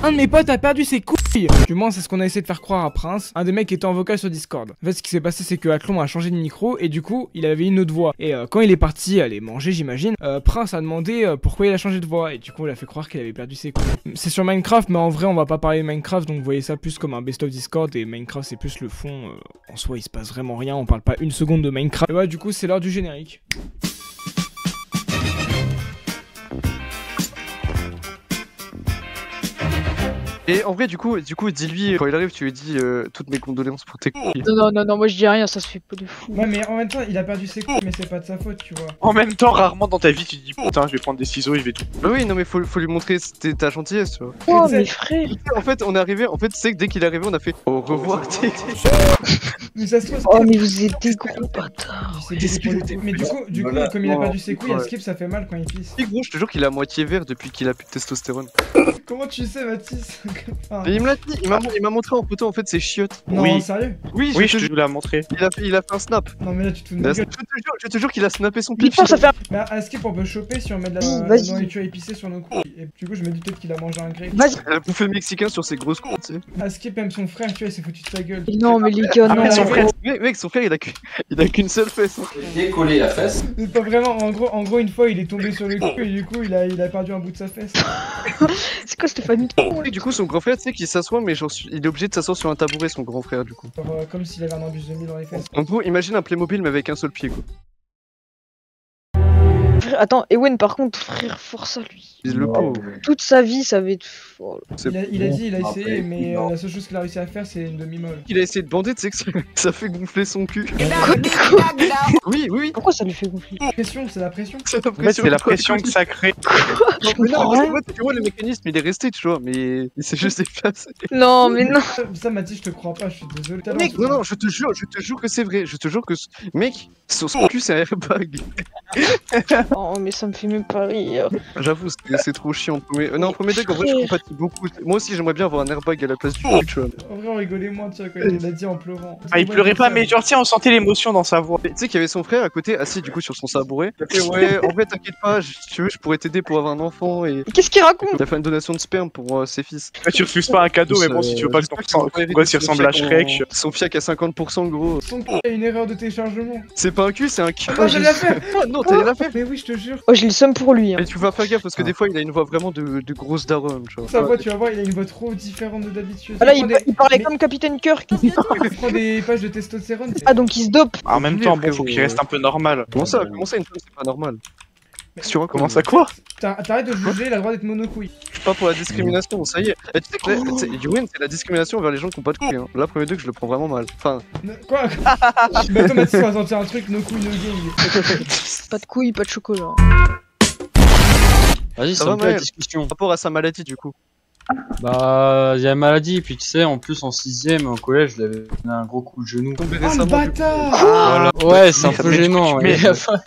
Un de mes potes a perdu ses couilles. Du moins c'est ce qu'on a essayé de faire croire à Prince, un des mecs qui était en vocal sur Discord. En fait ce qui s'est passé c'est que Athlon a changé de micro et du coup il avait une autre voix. Et quand il est parti aller manger j'imagine, Prince a demandé pourquoi il a changé de voix. Et du coup il a fait croire qu'il avait perdu ses couilles. C'est sur Minecraft mais en vrai on va pas parler de Minecraft, donc vous voyez ça plus comme un best of Discord. Et Minecraft c'est plus le fond, en soi il se passe vraiment rien, on parle pas une seconde de Minecraft. Et ouais du coup c'est l'heure du générique. Et en vrai, du coup, dis-lui, quand il arrive, tu lui dis toutes mes condoléances pour tes couilles. Non, moi je dis rien, ça se fait pas de fou. Ouais mais en même temps il a perdu ses couilles mais c'est pas de sa faute tu vois. En même temps, rarement dans ta vie, tu te dis putain, je vais prendre des ciseaux et je vais tout. Bah oui, non mais faut lui montrer ta gentillesse, tu vois. Oh mes frères. En fait, on est arrivé, tu sais que dès qu'il est arrivé, on a fait au revoir, tu sais. Mais ça se trouve, Oh mais vous êtes des gros bâtards. mais du coup comme il a perdu ses couilles, à Skip ça fait mal quand il pisse. Et gros, je te jure qu'il est à moitié vert depuis qu'il a plus de testostérone. Comment tu sais Mathis? Et il me l'a dit, il m'a montré en photo en fait ses chiottes. Non Oui. sérieux? Oui, Oui, je je te te l'ai montré. il a fait un snap. Non mais là tu te fous de ma gueule. Je te jure qu'il a snappé son Dis pif. pas, ça fait un... Mais à Skip on peut choper si on met de la Vas-y. nourriture épicée sur nos couilles. Et du coup je me dis peut-être qu'il a mangé un grec. Vas-y. Elle a bouffé mexicain sur ses grosses couilles, tu sais. À Skip aime son frère, tu vois, il s'est foutu de sa gueule. Non mais les gars, non. mais son frère, Mec, son frère il a qu'une seule fesse. Hein. Décoller la face. C'est pas vraiment, en gros une fois il est tombé sur le cul et du coup il a perdu un bout de sa fesse. C'est quoi cette famille de cons? Et du coup, son grand frère, tu sais qu'il s'assoit, mais genre, il est obligé de s'asseoir sur un tabouret, son grand frère, du coup. Genre, comme s'il avait un embûche de mie dans les fesses. En gros, imagine un Playmobil, mais avec un seul pied, quoi. Frère, attends, Ewen par contre, frère, force à lui. Le pauvre. Toute sa vie, ça va être... Oh, Il a dit, il a essayé, Après, mais non. la seule chose qu'il a réussi à faire c'est une demi-molle. Il a essayé de bander, tu sais que ça fait gonfler son cul. Oui. pourquoi ça lui fait gonfler? La pression, c'est la pression. C'est la en fait, c'est la pression que ça crée. Non, mais non, comprends parce que rien. moi, tu vois, le mécanisme, il est resté, tu vois, mais il s'est juste effacé. Non mais non. Ça Mathis je te crois pas, je suis désolé. Mec, non, je te jure que c'est vrai. Je te jure que. Mec, son cul, c'est un airbag. Oh mais ça me fait même pas rire. J'avoue, c'est trop chiant. Non, en premier degré, en vrai, je compatis beaucoup. Moi aussi, j'aimerais bien avoir un airbag à la place du cul, tu vois. En vrai on rigolait moins tu vois quand il l'a dit en pleurant. Ah, il pleurait pas, mais genre, tiens, on sentait l'émotion dans sa voix. Tu sais qu'il y avait son frère à côté, assis du coup sur son sabouret. Il a fait, ouais, en vrai, t'inquiète pas, si tu veux, je pourrais t'aider pour avoir un enfant. Et Mais qu'est-ce qu'il raconte? il a fait une donation de sperme pour ses fils. Tu refuses pas un cadeau, mais bon, si tu veux pas que ton gosse il ressemble à Shrek. Son fiac à 50%, gros. Son cul a une erreur de téléchargement. C'est pas un cul, c'est un cul. Oh je l'ai fait. Non, t'as rien à faire. Mais oui je te jure. Oh j'ai le seum pour lui hein. Et tu vas faire gaffe parce que des fois, il a une voix vraiment de grosse daronne, tu vois. Sa voix tu vas voir il a une voix trop différente de d'habitude. Ah là Il il, prend il parlait mais- comme Capitaine Kirk. il prend des pages de testostérone. Ah donc il se dope. En même temps, bon, faut qu'il reste un peu normal. Comment ça, une femme, c'est pas normal. Tu vois Comment ça, quoi? T'arrêtes de juger, il a le droit d'être monocouille. Pas pour la discrimination, ça y est. Et tu sais que là, Ewen, c'est la discrimination envers les gens qui ont pas de couilles. Hein. Là, premier degré, je le prends vraiment mal. Enfin, Quoi? Mais attends Mathis on va sortir un truc no couille no game. Pas de couilles, pas de chocolat. Vas-y, Ça c'est va, un peu la Maël discussion. par rapport à sa maladie, du coup. Bah, il y a la maladie, puis tu sais, en plus en 6ème, au collège, je l'avais donné un gros coup de genou. Tombé Oh le récemment. bâtard! Ouais, c'est un peu Mais du coup, gênant. mais-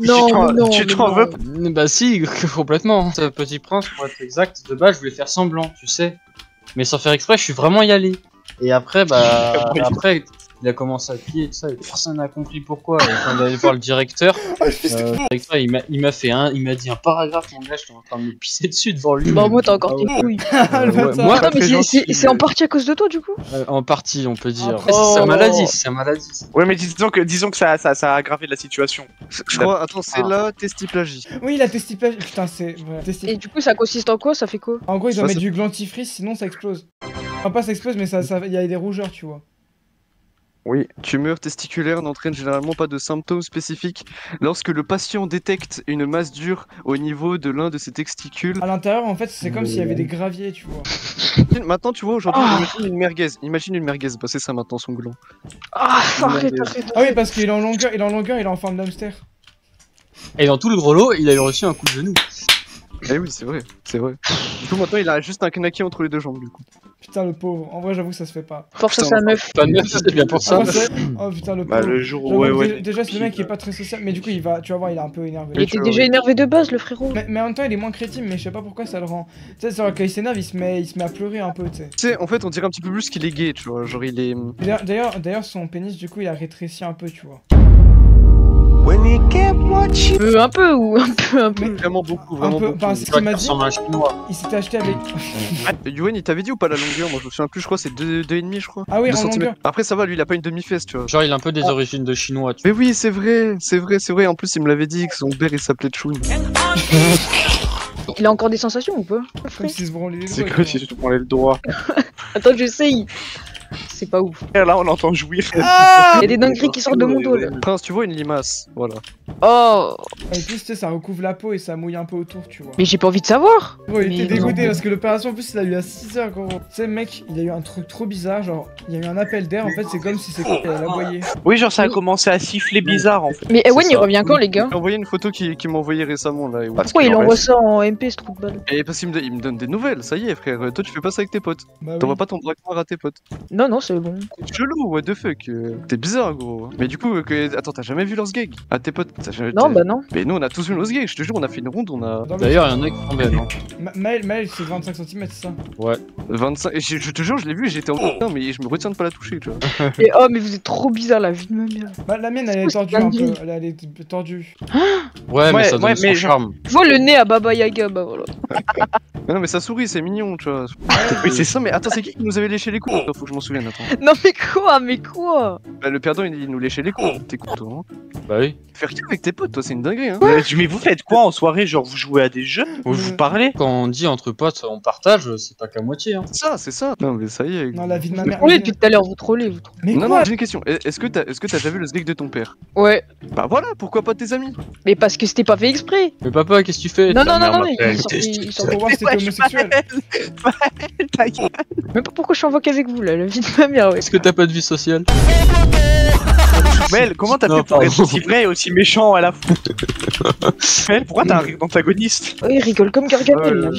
Non, t'en- mais non, tu mais t'en non. veux Bah si, complètement. Ce Petit Prince, pour être exact, de base, je voulais faire semblant, tu sais. Mais sans faire exprès, je suis vraiment y allé. Et après, bah, après, il a commencé à crier et tout ça, et personne n'a compris pourquoi. Et quand on est allé voir le directeur, il m'a dit un paragraphe, mon gars, j'étais en train de me pisser dessus devant lui. Bah moi t'as encore Ah tes ouais. couilles. Le Ouais, bâtard. moi, Attends mais très gentil, c'est en partie à cause de toi du coup? en partie, on peut dire. Oh. Après, c'est sa maladie, c'est sa maladie. Ouais, mais disons que ça a aggravé la situation. Je crois, attends, c'est Ah. la testiplagie. Oui la testiplage. Putain c'est. Ouais. Et du coup ça consiste en quoi? Ça fait quoi? En gros ils doivent Ça, mettre du glantifrice sinon ça explose. Enfin pas ça explose mais ça y a des rougeurs tu vois. Oui. Tumeur testiculaire n'entraîne généralement pas de symptômes spécifiques lorsque le patient détecte une masse dure au niveau de l'un de ses testicules. À l'intérieur en fait c'est comme s'il y avait des graviers tu vois. Maintenant, tu vois, aujourd'hui, imagine une merguez. Imagine une merguez. Bah, c'est ça maintenant son gland. Ah arrête. Ah oui parce qu'il est en longueur, il est en forme d'hamster. Et dans tout le gros lot, il a eu reçu un coup de genou. Eh oui, c'est vrai, c'est vrai. Du coup, maintenant, il a juste un knacky entre les deux jambes, du coup. Putain le pauvre, en vrai j'avoue que ça se fait pas. Force à Putain, sa meuf. Pas de meuf, c'est bien pour ça. Ah, c'est- oh putain le Bah, pauvre. le jour où, J'avoue, ouais. Déjà c'est le mec qui est pas très social, mais du coup tu vas voir il est un peu énervé. Il était déjà énervé de base le frérot. Mais en même temps il est moins crétime mais je sais pas pourquoi ça le rend. Tu sais c'est vrai quand il s'énerve il se met à pleurer un peu tu sais. Tu sais, en fait, on dirait un petit peu plus qu'il est gay, tu vois. Genre, il est. D'ailleurs son pénis du coup il a rétréci un peu tu vois. Un peu ou un peu. Vraiment beaucoup, Un vraiment peu, beaucoup. enfin, c'est ce qu'il m'a dit. ressemble à un chinois. Il s'était acheté avec. Yuen, il t'avait dit ou pas la longueur? Moi je me souviens plus, je crois c'est 2,5 je crois. Ah oui, 2 en centimètres. longueur. Après ça va, lui il a pas une demi-fesse, tu vois. Genre, il a un peu des origines de chinois, tu Mais oui, c'est vrai, c'est vrai, c'est vrai. En plus, il me l'avait dit que son père il s'appelait Chun. Il a encore des sensations ou pas? Comme s'il se branlait les C'est doigts, comme tu si je te prenais le doigt. Attends, j'essaye. C'est pas ouf. Et là, on entend jouir. Ah Il y a des dingueries qui sortent de mon dos là. Prince, tu vois une limace, voilà. Oh, Et puis, tu sais, ça recouvre la peau et ça mouille un peu autour, tu vois. mais j'ai pas envie de savoir. Gros, il était Mais dégoûté non. parce que l'opération, en plus, il a eu à 6h, gros. Tu sais, mec, il a eu un truc trop bizarre. Genre, il y a eu un appel d'air. En fait, c'est comme si c'était l'aboyer. Oui, genre ça a commencé à siffler bizarre en fait. Mais Ewen, il ça. revient quand, les gars? J'ai envoyé une photo qu'il m'a envoyée récemment là. Pourquoi il envoie ça en MP, ce trou de balle? Et parce qu'il me donne des nouvelles, ça y est frère. Toi tu fais pas ça avec tes potes. Bah T'envoies oui. pas ton braquemar à tes potes. Non, non, c'est bon. C'est chelou, what the fuck. T'es bizarre gros. Mais du coup, attends, t'as jamais vu Lost Gag à tes potes? Non, bah non. Mais nous on a tous vu Lost Gag, je te jure, on a fait une ronde, on a Dans le- D'ailleurs, il y en a qui sont belles. Hein. Maël, c'est 25 cm, c'est ça? Ouais. 25. Et je te jure, je l'ai vu et j'étais en putain, mais je me retiens de pas la toucher, tu vois. Et oh, mais vous êtes trop bizarre, la vie de ma mère. Bah, la mienne, elle est C'est tordue un peu. dingue. Elle est tordue. Ouais, mais Ouais, ça donne ouais, son mais charme. Je vois le nez à Baba Yaga, bah voilà. Mais non, mais ça sourit, c'est mignon, tu vois. Oui, c'est ça, mais attends, c'est qui nous avait léché les couilles? Faut que je m'en souvienne, attends. Non, mais quoi? Mais quoi? Bah, le perdant il nous léchait les couilles. T'es con, toi, hein. Bah oui. Faire qui avec tes potes, toi, c'est une dinguerie, hein. Mais vous faites quoi en soirée? Genre vous jouez à des jeux? Vous parlez? Quand on dit entre potes, on partage, c'est pas qu'à moitié. Hein. C'est ça. Non, mais ça y est. Non, la vie de ma Vous mère. trollez depuis tout à l'heure, vous trollez, vous trollez. Mais Non, quoi? non, j'ai une question. Est-ce que t'as déjà vu le sgeg de ton père? Ouais, Bah voilà, pourquoi pas tes amis? mais parce que c'était pas fait exprès. Mais papa, qu'est-ce que tu fais? Non, Ta non, non, mère non, m'appelle. il sort Pour voir si t'étais homosexuel. Même pas pourquoi je suis en voc avec vous là, la vie de ma mère, ouais. Est-ce que t'as pas de vie sociale? Mel, comment t'as Non, fait pour pardon. être aussi vrai et aussi méchant à la fois? Mel, pourquoi t'as un rire d'antagoniste? Oh, il rigole comme Gargamel là.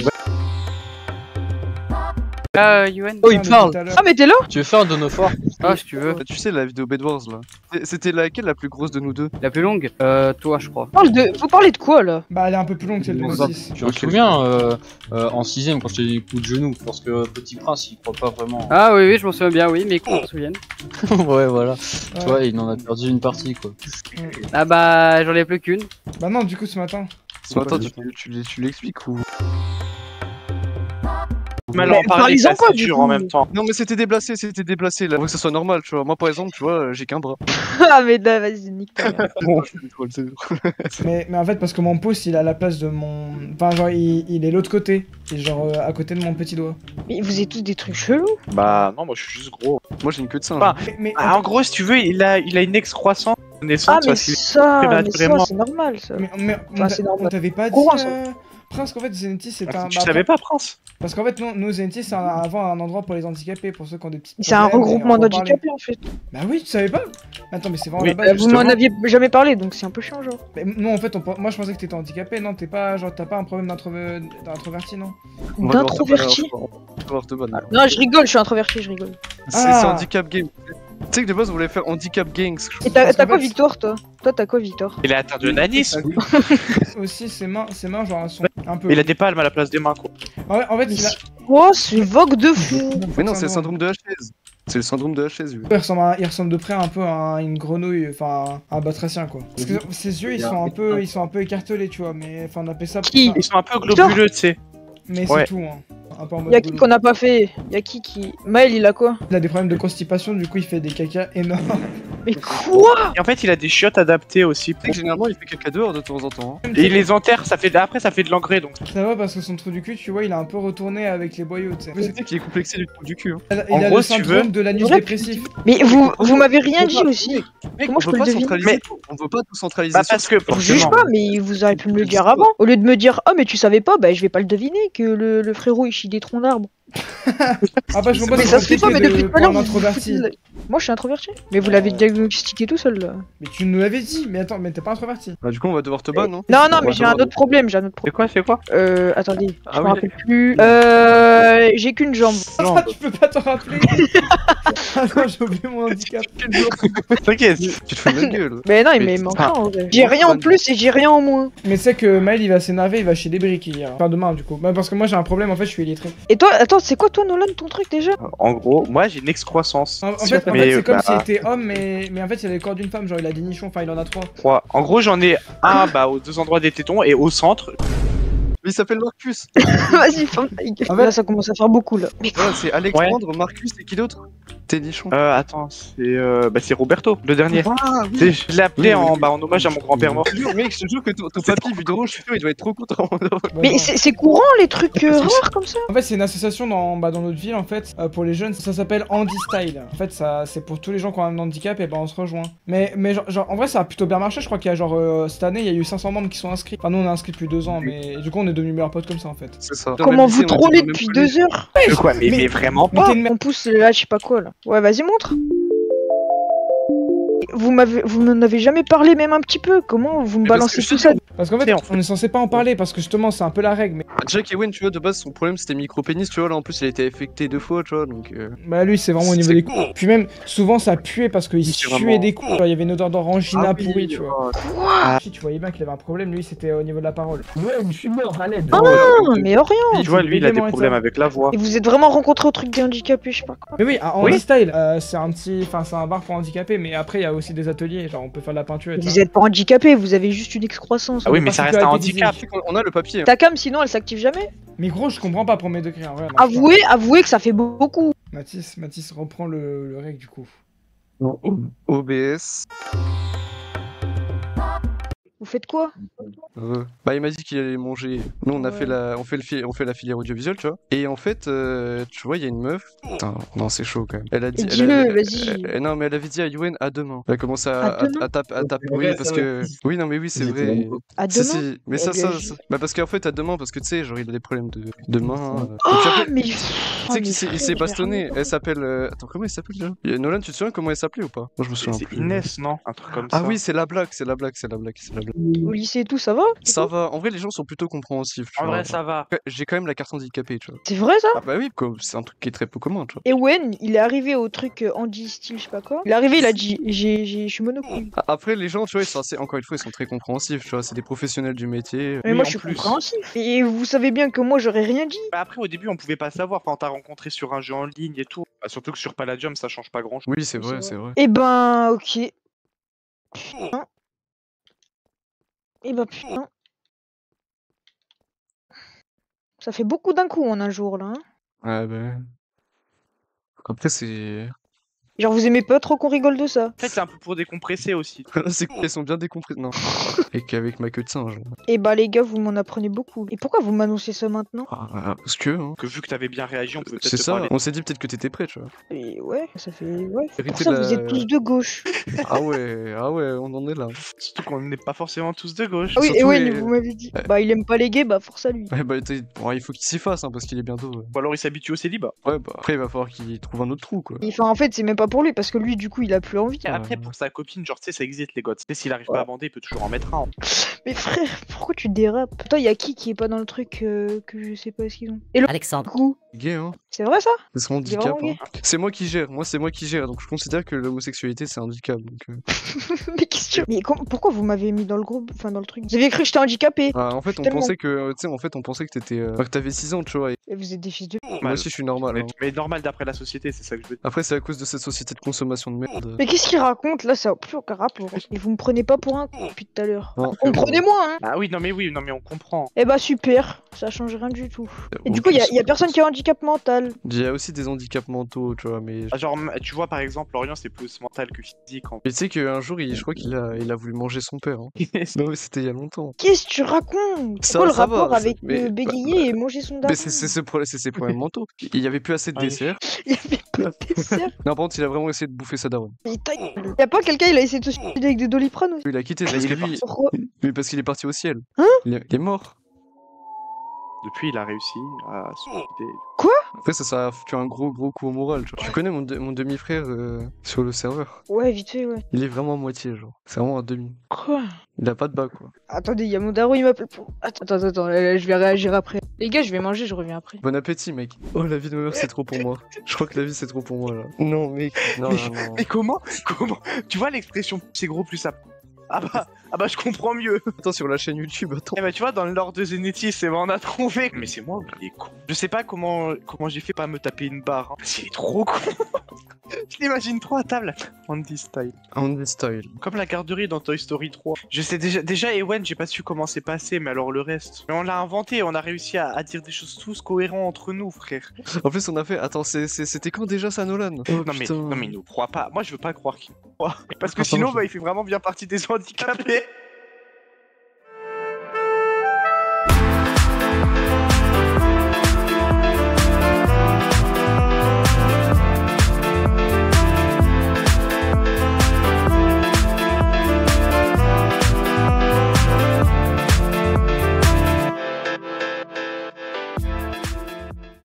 Yuen. Oh, il parle. Ah, mais t'es là? Tu veux faire un donophore? Ah, si tu veux. Tu sais, la vidéo Bed Wars là. C'était laquelle la plus grosse de nous deux? La plus longue toi, je crois. Vous parlez de quoi là? Bah, elle est un peu plus longue, celle de Bon, ça. 6. Tu te souviens en 6ème quand je t'ai dit coup de genou? Parce que Petit Prince il croit pas vraiment. Ah oui, oui, je m'en souviens bien, oui, mais qu'on se souvienne. Ouais, voilà. Tu vois, il en a perdu une partie quoi. Ah bah, j'en ai plus qu'une. Bah, non, du coup, ce matin. Attends, tu l'expliques ou? Mel Mais en parler, parlez-en c'est pas, assez du dur coup. en même temps. Non, mais c'était déplacé là. Faut que ça soit normal, tu vois. Moi par exemple, tu vois, j'ai qu'un bras. Ah, mais vas-y, nique ta mère. Mais en fait, parce que mon pouce, il est à la place de mon. Enfin, genre, il est l'autre côté. Et genre, à côté de mon petit doigt. Mais vous êtes tous des trucs chelous. Bah non, moi je suis juste gros. Moi j'ai une queue de singe. Bah, Mais Ah, en gros, si tu veux, il a une excroissance de Ah, naissance mais parce qu'il ça, prématurément. c'est normal ça. mais Enfin, c'est normal. on t'avait pas dit. Courant, ça. Prince, qu'en fait, Zenity, c'est un. Tu bah, savais pas, Prince? Parce qu'en fait, nous Zenity, c'est avant un endroit pour les handicapés, pour ceux qui ont des petites. C'est un problèmes, et regroupement on en parlait. d'handicapés en fait. Bah oui, tu savais pas? Attends, mais c'est vraiment Oui, la base. Vous m'en justement. aviez jamais parlé donc c'est un peu chiant genre. Mais nous, en fait, moi je pensais que t'étais handicapé. Non, t'es pas. Genre, t'as pas un problème d'introverti, non? On va D'introverti? devoir te banner. Non, je rigole, je suis introverti, je rigole. C'est Ah. handicap game. Tu sais que de base on voulait faire handicap gangs. je crois. Et t'as Parce qu'en quoi fait- Victor toi? Toi t'as quoi Victor? Il est atteint de nanisme. Aussi, ses mains, genre, elles sont un peu. Il a des palmes à la place des mains, quoi. En fait, il a. Oh, c'est vogue de fou. Mais non, c'est le syndrome de HS. C'est le syndrome de HS, lui. Il ressemble de près un peu à une grenouille, enfin à un batracien quoi. Parce que ses yeux ils sont un peu écartelés tu vois, mais enfin on appelle ça. Qui Ils sont un peu globuleux, tu sais. Mais Ouais. c'est tout hein. Un peu en mode Y'a qui boulot. qu'on a pas fait? Y'a qui Maël il a quoi? Il a des problèmes de constipation, du coup il fait des caca énormes. Mais quoi? Et en fait, il a des chiottes adaptées aussi. Tu sais que généralement il fait caca dehors de temps en temps. Hein. Et il les enterre, après ça fait de l'engrais donc. Ça va parce que son trou du cul, tu vois, il a un peu retourné avec les boyaux, tu sais. Tu sais qu'il est complexé du trou du cul. Hein. Il En a gros, le si tu syndrome veux- de l'anus Ouais. dépressif. Mais vous m'avez rien dit aussi. Mec, Comment on je veut peux pas le deviner? centraliser Mais- tout. On veut pas tout centraliser. Bah sur- parce que Je juge pas, mais vous auriez pu me le dire avant. Au lieu de me dire, oh mais tu savais pas, bah je vais pas le deviner que le frérot il chie des troncs d'arbres. Ah bah je comprends Mais ça se fait pas, mais depuis tout à l'heure, un vous introverti. foutez de la- Moi je suis introverti. Mais vous l'avez diagnostiqué tout seul là. Mais tu nous l'avais dit, mais attends, mais t'es pas introverti. Bah, du coup, on va devoir te ban, non? Non, non, On mais va j'ai un devoir- autre problème, j'ai un autre problème. C'est quoi? Attendez, je Ah me oui. rappelle plus. J'ai qu'une jambe. Ah, tu peux pas t'en rappeler. Attends, j'ai oublié mon handicap. T'inquiète. Tu te fous de ma gueule. Mais non, Mais il manque enfin, rien en vrai. J'ai rien en plus et j'ai rien en moins. Mais c'est que Maël il va s'énerver, il va chez des briques hier. Enfin demain du coup. Bah, parce que moi j'ai un problème, en fait je suis illettré. Et toi, attends, c'est quoi toi Nolan ton truc déjà? En gros, moi j'ai une excroissance. En fait, Mais, c'est comme bah, s'il était homme, mais en fait, il a le corps d'une femme. Genre, il a des nichons, enfin, il en a 3. 3. En gros, j'en ai un aux 2 endroits des tétons et au centre. Mais il s'appelle Marcus. Vas-y, ferme ta gueule. En fait- Là, ça commence à faire beaucoup là. Mais Ouais, c'est Alexandre, Marcus et qui d'autre? T'es nichon. Attends, c'est Roberto, le dernier. Ah Tu sais, je l'ai appelé Oui, en, oui. en hommage à mon grand-père mort. Mec, je te jure que ton papy, vu de haut, je suis sûr, il doit être trop content. Mais c'est courant les trucs rares comme ça. En fait, c'est une association dans notre ville, en fait, pour les jeunes. Ça s'appelle Andy Style. En fait, ça, c'est pour tous les gens qui ont un handicap, et ben on se rejoint. Mais genre, en vrai, ça a plutôt bien marché. Je crois qu'il y a genre, cette année, il y a eu 500 membres qui sont inscrits. Enfin, nous, on est inscrits depuis 2 ans, mais du coup, on est devenus meilleurs potes comme ça, en fait. C'est ça. Comment vous trollez depuis 2 heures? De quoi mais vraiment Mais pas. t'es une On pousse là, je sais pas quoi là. Ouais, vas-y, montre. Vous m'en avez jamais parlé même un petit peu. Comment vous me Mais parce balancez que tout je ça? Parce qu'en fait, on est censé pas en parler, parce que justement, c'est un peu la règle. Mais Jack Ewen, tu vois, de base, son problème c'était micro-pénis, tu vois, là en plus il a été affecté 2 fois, tu vois, donc. bah, lui, c'est vraiment au niveau C'est des coups. Puis même, souvent, ça puait parce qu'il C'est suait vraiment- des coups. Genre, il y avait une odeur d'orangina Ah oui, pourrie, tu vois. oh, Si tu voyais bien qu'il avait un problème, lui, c'était au niveau de la parole. Ouais, je suis mort, à l'aide. Ah, mais rien. Tu vois, lui, il a des Élément problèmes éteint. avec la voix. Et vous êtes vraiment rencontrés au truc des handicapés, je sais pas quoi. Mais oui, à Oui. Andy Style, c'est un petit, enfin c'est un bar pour handicapés, mais après il y a aussi des ateliers, genre on peut faire de la peinture et tout. Vous êtes pas handicapés, vous avez juste une excroissance. Ah oui, mais ça reste un handicap. On a le papier. Ta cam, sinon elle s'active jamais. Mais gros, je comprends pas premier degré en vrai. Avouez que ça fait beaucoup. Mathis reprend le règle du coup. OBS. Vous faites quoi? Bah il m'a dit qu'il allait manger. Nous on a fait on fait la filière audiovisuelle, tu vois. Et en fait, tu vois, il y a une meuf. Putain, non c'est chaud quand même. Elle a dit. Dis-le, vas-y. Non mais elle avait dit à Yuen à demain. Elle a commencé À demain à taper. Oui Ouais, parce ça, que. Oui non mais oui c'est vrai. À Si, demain. si. Mais Elle lui a dit- bah parce qu'en fait à demain parce que tu sais genre il a des problèmes de main. Oh, Et puis après, mais. tu sais qu'il s'est bastonné. Elle s'appelle. Attends comment elle s'appelle déjà? Nolan tu te souviens comment elle s'appelait ou pas? Moi je me souviens C'est plus. Inès, non? Un truc comme ça. Ah oui c'est la blague. Au lycée et tout, ça va? Ça va. En vrai les gens sont plutôt compréhensifs. Tu En vois. vrai, ça va. Après, j'ai quand même la carte handicapée, tu vois. C'est vrai ça? Ah bah oui, c'est un truc qui est très peu commun, tu vois. Et Wen, il est arrivé au truc Andy Style, je sais pas quoi. Il est arrivé, il a dit je suis monocule. Après, les gens, tu vois, ils sont assez, encore une fois, ils sont très compréhensifs, tu vois. C'est des professionnels du métier. Mais Oui, moi en je suis plus. compréhensif. Et vous savez bien que moi j'aurais rien dit. Bah après, au début, on pouvait pas savoir. Enfin, on t'a rencontré sur un jeu en ligne et tout. Bah, surtout que sur Palladium, ça change pas grand chose. Oui, c'est vrai, c'est vrai. Eh ben, ok. Putain. Eh ben, putain. Ça fait beaucoup d'un coup en un jour là. Hein. Ouais, bah. Après, c'est. Genre vous aimez pas trop qu'on rigole de ça. En fait, c'est un peu pour décompresser aussi. c'est qu'ils sont bien décompressés. Non. Et qu'avec ma queue de singe. Eh bah les gars, vous m'en apprenez beaucoup. Et pourquoi vous m'annoncez ça maintenant? Parce que, hein. Que vu que t'avais bien réagi, on pouvait peut-être C'est te ça, parler. on s'est dit peut-être que t'étais prêt, tu vois. Et ouais, ça fait... Ouais. Pour Hérité ça, de vous êtes tous de gauche. Ah ouais, on en est là. Surtout qu'on n'est pas forcément tous de gauche. Ah oui, et Surtout ouais, les- vous m'avez dit. Ouais. Bah il aime pas les gays, bah force à lui. Ouais, bah, bon, il faut qu'il s'y fasse, hein, parce qu'il est bientôt. Ou alors il s'habitue au célibat. Ouais, bah, après, il va falloir qu'il trouve un autre trou, quoi. Enfin en fait, c'est même pas pour lui, parce que lui du coup il a plus envie. Après, pour sa copine, genre, tu sais, ça existe les gosses. Tu sais, s'il arrive pas à bander, il peut toujours en mettre un. Mais frère, pourquoi tu dérapes? Attends, y a qui est pas dans le truc que je sais pas ce qu'ils ont? Et le Alexandre. coup, Gay, hein. c'est vrai ça? C'est son Il est handicap. vraiment Hein. C'est moi qui gère, donc je considère que l'homosexualité c'est un handicap. Donc, Mais qu'est-ce que tu... Mais pourquoi vous m'avez mis dans le groupe, enfin dans le truc? Vous avez cru que j'étais handicapé? En fait, on Tellement. pensait que, tu sais, on pensait que t'étais, que t'avais 6 ans, tu vois. Et Et vous êtes des fils de... moi aussi, je suis normal. Hein. Mais normal d'après la société, c'est ça que je veux dire. Après, c'est à cause de cette société de consommation de merde. Mais qu'est-ce qu'il raconte là? Ça a plus aucun rapport. Et vous me prenez pas pour un con depuis tout à l'heure. Non, Comprenez-moi hein. Ah oui, non mais on comprend. Eh bah super, ça change rien du tout. Et du coup, y a personne qui a un handicap mental. Il y a aussi des handicaps mentaux, tu vois, mais. Ah, genre, tu vois, par exemple, Lorient, c'est plus mental que physique. En Mais tu sais qu'un jour, je crois qu'il a voulu manger son père. Hein. fait. Non, mais c'était il y a longtemps. Qu'est-ce que tu racontes? C'est Ça- quoi le ça va, rapport ça- avec mais- bégayer et manger son daron? Mais c'est ses problèmes mentaux. Il y avait plus assez de Ouais. dessert. Il y avait pas de dessert. Non, par contre, il a vraiment essayé de bouffer sa daronne. Mais ta gueule. Y a pas quelqu'un, il a essayé de se suicider avec des Doliprane aussi? Il a quitté parce il que est lui. Pourquoi? Mais parce qu'il est parti au ciel. Hein il est mort. Depuis, il a réussi à se suicider. Après, ça a foutu un gros coup au moral. Tu connais mon demi-frère sur le serveur. Ouais, vite fait, ouais. Il est vraiment à moitié, genre. C'est vraiment un demi. Quoi? Il a pas de bas, quoi. Attendez, y a mon daron, il m'appelle pour... Attends, je vais réagir après. Les gars, je vais manger, je reviens après. Bon appétit, mec. Oh, la vie de ma mère, c'est trop pour moi. Je crois que la vie, c'est trop pour moi, là. Non, mec. Non, non, non. Mais comment Tu vois l'expression c'est gros plus ça. Ah bah je comprends mieux. Attends, sur la chaîne YouTube, attends. Eh bah tu vois, dans le lore de Zenetti, c'est bon, on a trouvé. Mais c'est moi, il est con. Je sais pas comment j'ai fait pas me taper une barre. Hein. Parce qu'il est trop con. Je l'imagine trop à table. Andy style. Andy style. Comme la garderie dans Toy Story 3. Je sais déjà Ewen, j'ai pas su comment c'est passé, mais alors le reste. Mais on l'a inventé, on a réussi à dire des choses tous cohérents entre nous, frère. En plus, on a fait. Attends, c'était quand déjà ça, Nolan? Non mais il nous croit pas. Moi je veux pas croire qu'il nous croit. Parce que sinon, bah, il fait vraiment bien partie des handicapés.